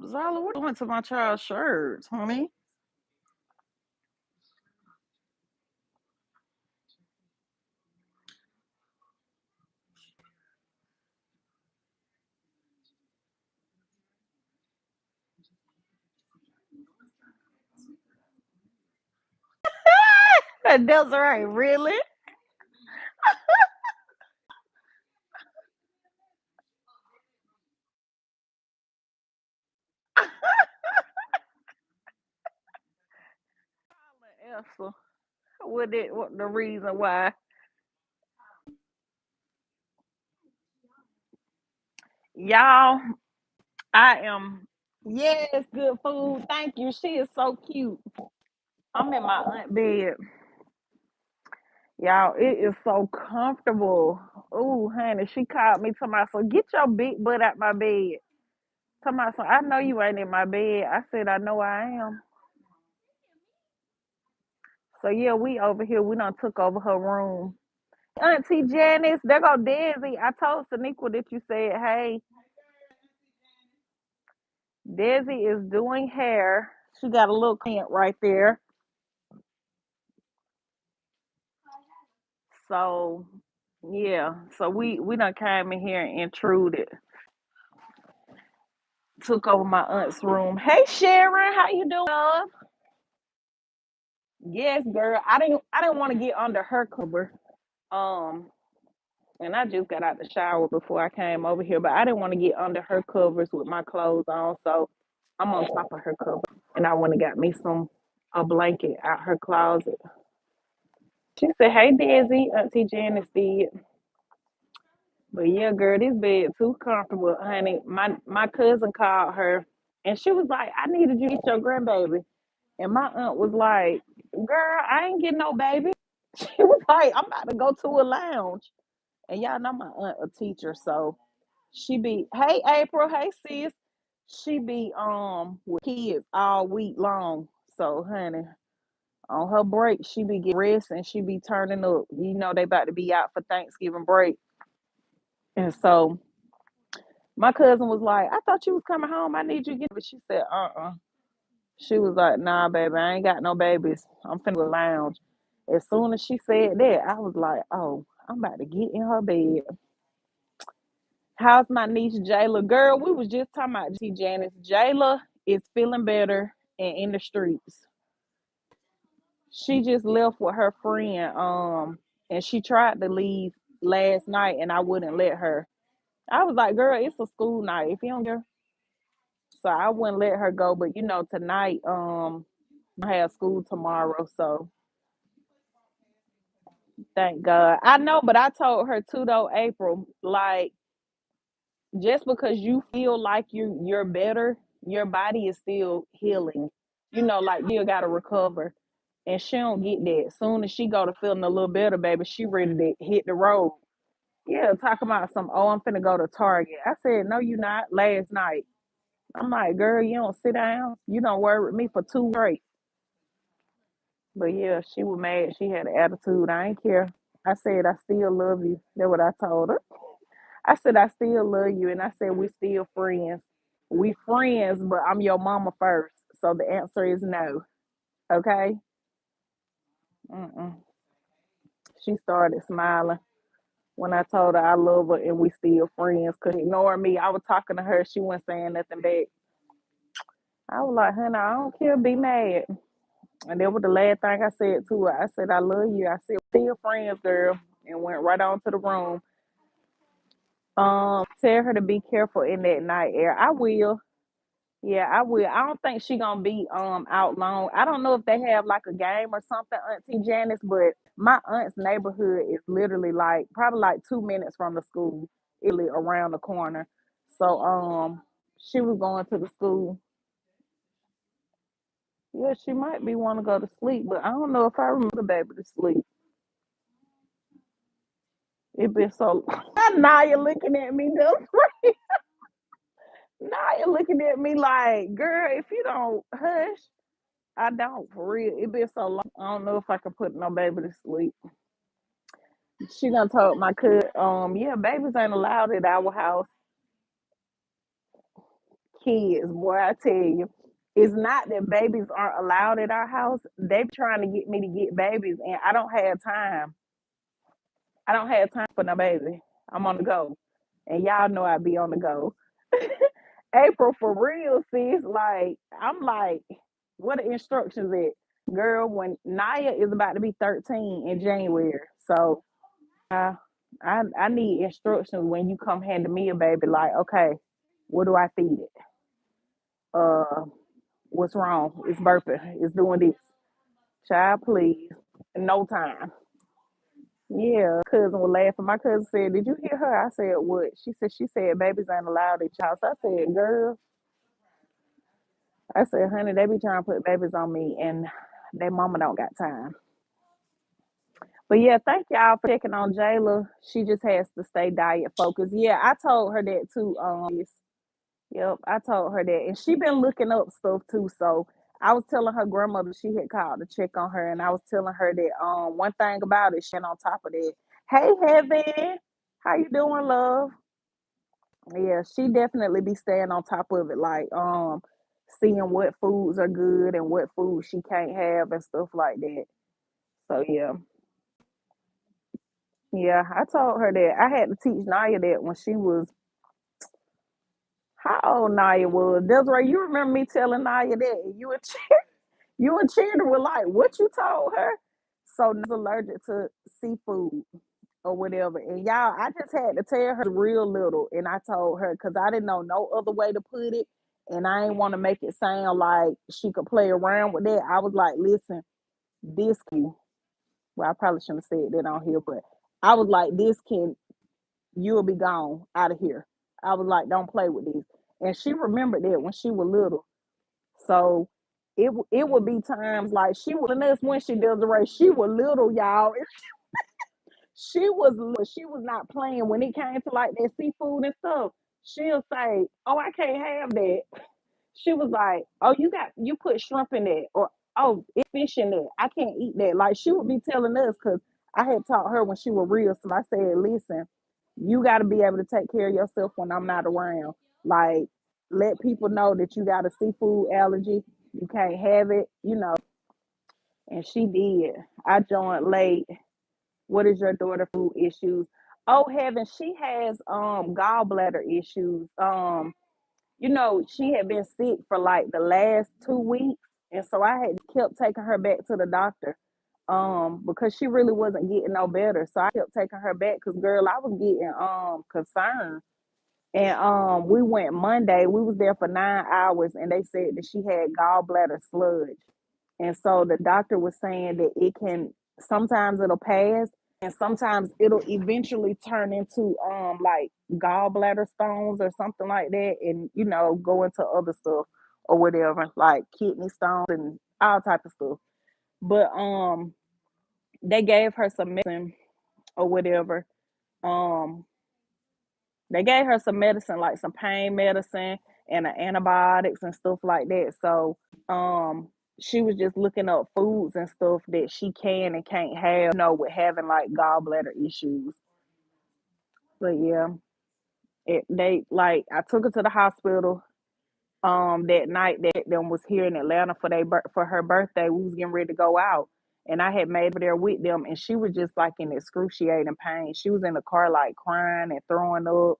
Zyla, what doing to my child's shirts, honey? That's right, really? Elsa, what the reason why? Y'all, I am. Yes, good food. Thank you. She is so cute. I'm in my aunt bed. Y'all, it is so comfortable. Oh, honey, she called me to my son, get your big butt out my bed. To my son, I know you ain't in my bed. I said, I know I am. So yeah, we over here. We done took over her room. Auntie Janice, there go Desi. I told Saniqua that you said, hey, Desi is doing hair. She got a little client right there. So yeah, so we done came in here and intruded. Took over my aunt's room. Hey Sharon, how you doing, love? Yes, girl. I didn't want to get under her cover. Um, and I just got out the shower before I came over here, but I didn't want to get under her covers with my clothes on, so I'm on top of her cover. And I went and got me some a blanket out her closet. She said, "Hey, Desi, Auntie Janice did." But yeah, girl, this bed too comfortable, honey. My cousin called her, and she was like, "I needed you to get your grandbaby." And my aunt was like, "Girl, I ain't getting no baby." She was like, "I'm about to go to a lounge." And y'all know my aunt a teacher, so she be, hey April, hey sis. She be with kids all week long. So honey, on her break, she be getting rest and she be turning up. You know they about to be out for Thanksgiving break. And so my cousin was like, I thought you was coming home. I need you to get, but she said, She was like, nah, baby, I ain't got no babies. I'm finna go lounge. As soon as she said that, I was like, oh, I'm about to get in her bed. How's my niece Jayla? Girl, we was just talking about T Janice. Jayla is feeling better and in the streets. She just left with her friend, and she tried to leave last night and I wouldn't let her. I was like, girl, it's a school night. If you don't care. So I wouldn't let her go. But tonight, I have school tomorrow, so thank God. I know, but I told her too though, April, like just because you feel like you're better, your body is still healing. Like you gotta recover. And she don't get that. Soon as she go to feeling a little better, baby, she ready to hit the road. Yeah, talking about some, oh, I'm finna go to Target. I said, no, you not last night. I'm like, girl, you don't sit down. You don't worry with me for 2 straight. But yeah, she was mad. She had an attitude. I ain't care. I said, I still love you. That's what I told her. I said, I still love you. And I said, we still friends. We friends, but I'm your mama first. So the answer is no. Okay? Mm-mm. She started smiling when I told her I love her and we still friends. Cause ignoring me, I was talking to her. She wasn't saying nothing back. I was like, honey, I don't care. Be mad. And that was the last thing I said to her. I said, I love you. I said, still friends, girl. And went right on to the room. Tell her to be careful in that night air. I will. Yeah, I will. I don't think she gonna be out long. I don't know if they have like a game or something, Auntie Janice, but my aunt's neighborhood is literally like probably like 2 minutes from the school, literally around the corner. So she was going to the school. Yeah, she might be want to go to sleep, but I don't know if I remember the baby to sleep. It been so. Now you're looking at me, though. Now you're looking at me like, girl, if you don't hush. I don't for real. It been so long. I don't know if I can put no baby to sleep. She done told my kid, yeah, babies ain't allowed at our house. kids, boy, I tell you. It's not that babies aren't allowed at our house. They trying to get me to get babies, and I don't have time. I don't have time for no baby. I'm on the go. And y'all know I be on the go. April for real, sis. Like, I'm like, what the instructions at? Girl, when Naya is about to be 13 in January. So I need instructions when you come hand to me a baby, like, okay, what do I feed it? Uh what's wrong? It's burping, it's doing this. Child, please. No time. Yeah, cousin was laughing. My cousin said, "Did you hear her?" I said, "What?" She said babies ain't allowed at your house. I said, "Girl," I said, "Honey, they be trying to put babies on me, and their mama don't got time." But yeah, thank y'all for checking on Jayla. She just has to stay diet focused. Yeah, I told her that too. Yep, I told her that, and she been looking up stuff too. So I was telling her grandmother she had called to check on her, and I was telling her that one thing about it, she on top of that. Hey, Heaven, how you doing, love? Yeah, she definitely be staying on top of it, like seeing what foods are good and what foods she can't have and stuff like that. So yeah. Yeah, I told her that I had to teach Naya that when she was how old Naya was. Desiree, you remember me telling Naya that you and Cheddar were like, what you told her? So Naya's allergic to seafood or whatever. And y'all, I just had to tell her real little. And I told her because I didn't know no other way to put it. And I didn't want to make it sound like she could play around with that. I was like, listen, this can, well, I probably shouldn't have said that on here, but I was like, this can, you'll be gone out of here. I was like, don't play with this. And she remembered that when she was little. So it would be times like she was, and that's when she does the race. She was little, y'all. She was not playing when it came to like that seafood and stuff. She'll say, "Oh, I can't have that." She was like, "Oh, you put shrimp in that," or "Oh, it's fish in that. I can't eat that." Like she would be telling us because I had taught her when she was real. So I said, "Listen, you got to be able to take care of yourself when I'm not around. Like, let people know that you got a seafood allergy. You can't have it, you know." And she did. I joined late. What is your daughter food issues? Oh heaven, she has gallbladder issues. She had been sick for like the last 2 weeks, and so I had kept taking her back to the doctor. Because she really wasn't getting no better. So I kept taking her back because girl, I was getting concerned. And we went Monday. We was there for 9 hours, and they said that she had gallbladder sludge. And so the doctor was saying that it can sometimes it'll pass, and sometimes it'll eventually turn into like gallbladder stones or something like that, and go into other stuff or whatever, like kidney stones and all type of stuff. But they gave her some medicine or whatever. Um they gave her some medicine, like some pain medicine and antibiotics and stuff like that. So um she was just looking up foods and stuff that she can and can't have, with having like gallbladder issues. But yeah, they like I took her to the hospital that night that them was here in Atlanta for her birthday. We was getting ready to go out, and I had made her there with them, and she was just like in excruciating pain. She was in the car like crying and throwing up,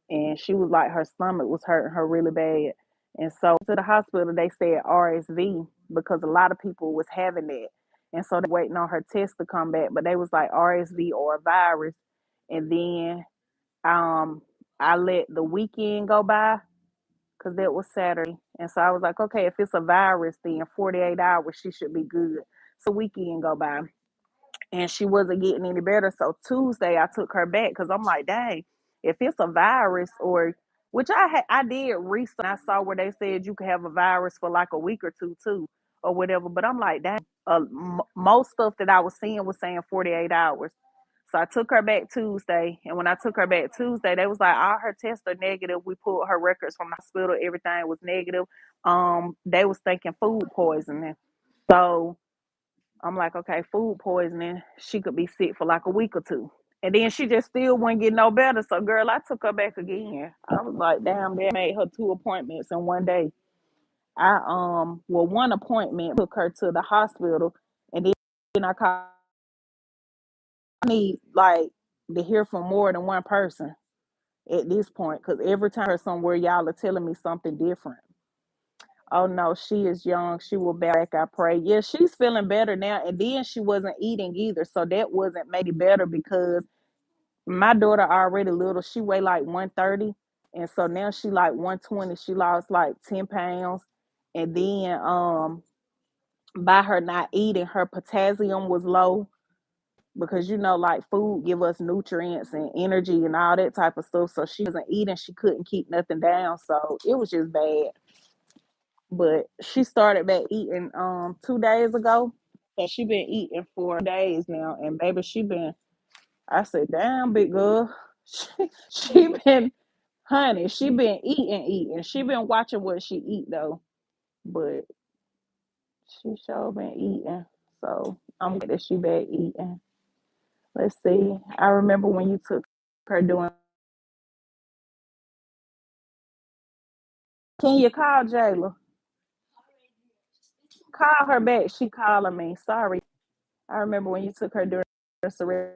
and she was like her stomach was hurting her really bad. And so to the hospital they said RSV because a lot of people was having that, and so they waiting on her test to come back, but they was like RSV or a virus. And then um I let the weekend go by because that was Saturday. And so I was like, okay, if it's a virus, then 48 hours, she should be good. So weekend go by. And she wasn't getting any better. So Tuesday, I took her back because I'm like, dang, if it's a virus or, which I did research. I saw where they said you could have a virus for like a week or two too, or whatever. But I'm like, dang, most stuff that I was seeing was saying 48 hours. So I took her back Tuesday, and when I took her back Tuesday, they was like, all her tests are negative. We pulled her records from the hospital, everything was negative. They was thinking food poisoning. So I'm like, okay, food poisoning. She could be sick for like a week or two. And then she just still wouldn't get no better. So, girl, I took her back again. I was like, damn, they made her 2 appointments in one day. Well, one appointment took her to the hospital, and then I called. I need like to hear from more than one person at this point, because every time I hear somewhere, y'all are telling me something different. Oh no, she is young. She will bounce back, I pray. Yeah, she's feeling better now. And then she wasn't eating either. So that wasn't made it better because my daughter already little. She weighed like 130. And so now she like 120. She lost like 10 pounds. And then by her not eating, her potassium was low because like food give us nutrients and energy and all that type of stuff. So she wasn't eating, she couldn't keep nothing down. So it was just bad. But she started back eating 2 days ago. So she been eating for days now. And baby, she been I said, damn big girl. She been honey, she been eating. She been watching what she eat though. But she sure been eating. So I'm glad that she back eating. Let's see. I remember when you took her doing. Can you call Jayla? Call her back. She calling me. Sorry. I remember when you took her during surrender.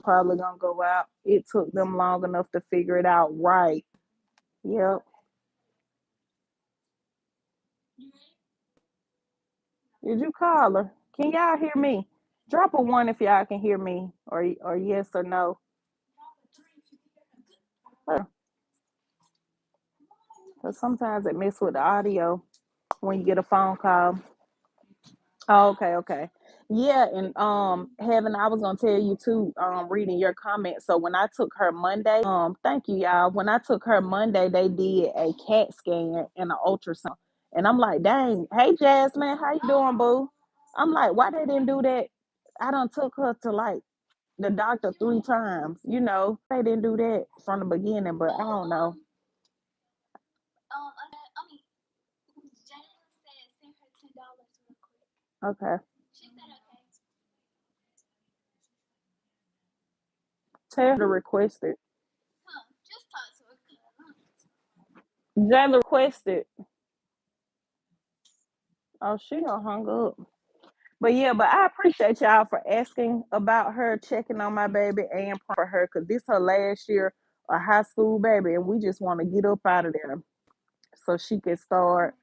Probably gonna go out. It took them long enough to figure it out right. Yep. Did you call her? Can y'all hear me? Drop a one if y'all can hear me, or yes or no. Because sometimes it mess with the audio when you get a phone call. Oh, okay, okay. Yeah, and Heaven, I was gonna tell you too, reading your comments. So when I took her Monday, thank you, y'all. When I took her Monday, they did a CAT scan and an ultrasound. And I'm like, dang, hey Jasmine, how you doing, boo? I'm like, why they didn't do that? I done took her to like the doctor 3 times, They didn't do that from the beginning, but I don't know. Okay. Tell her to request it. Jayla requested. Oh, she done hung up. But yeah, but I appreciate y'all for asking about her, checking on my baby, and for her, because this her last year of high school, baby, and we just want to get up out of there so she can start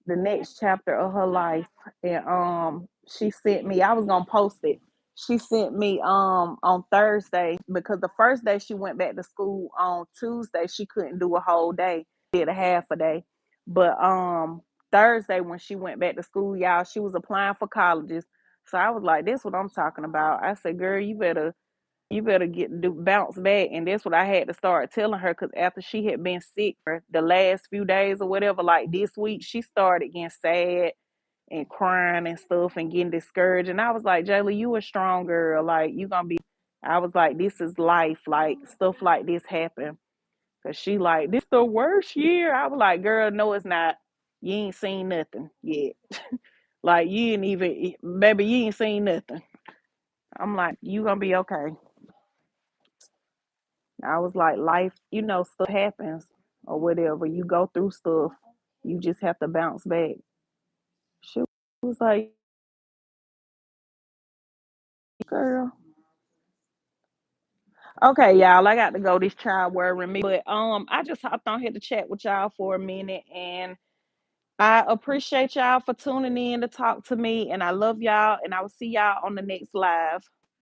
the next chapter of her life. And she sent me, I was gonna post it. She sent me on Thursday, because the first day she went back to school on Tuesday, she couldn't do a whole day, did a half a day. But Thursday when she went back to school, y'all, she was applying for colleges. So I was like, this what I'm talking about. I said, girl, you better get do bounce back. And that's what I had to start telling her, because after she had been sick for the last few days or whatever, like this week, she started getting sad and crying and stuff and getting discouraged. And I was like, Jayla, you a strong girl. Like, you gonna be, I was like, this is life. Like, stuff like this happen. Cause she like, this the worst year. I was like, girl, no, it's not. You ain't seen nothing yet. Like, you ain't even, baby, you ain't seen nothing. I'm like, you gonna be okay. I was like, life, stuff happens or whatever. You go through stuff. You just have to bounce back. She was like, girl. Okay, y'all, I got to go. This child worrying me. But I just hopped on here to chat with y'all for a minute, and I appreciate y'all for tuning in to talk to me, and I love y'all, and I will see y'all on the next live.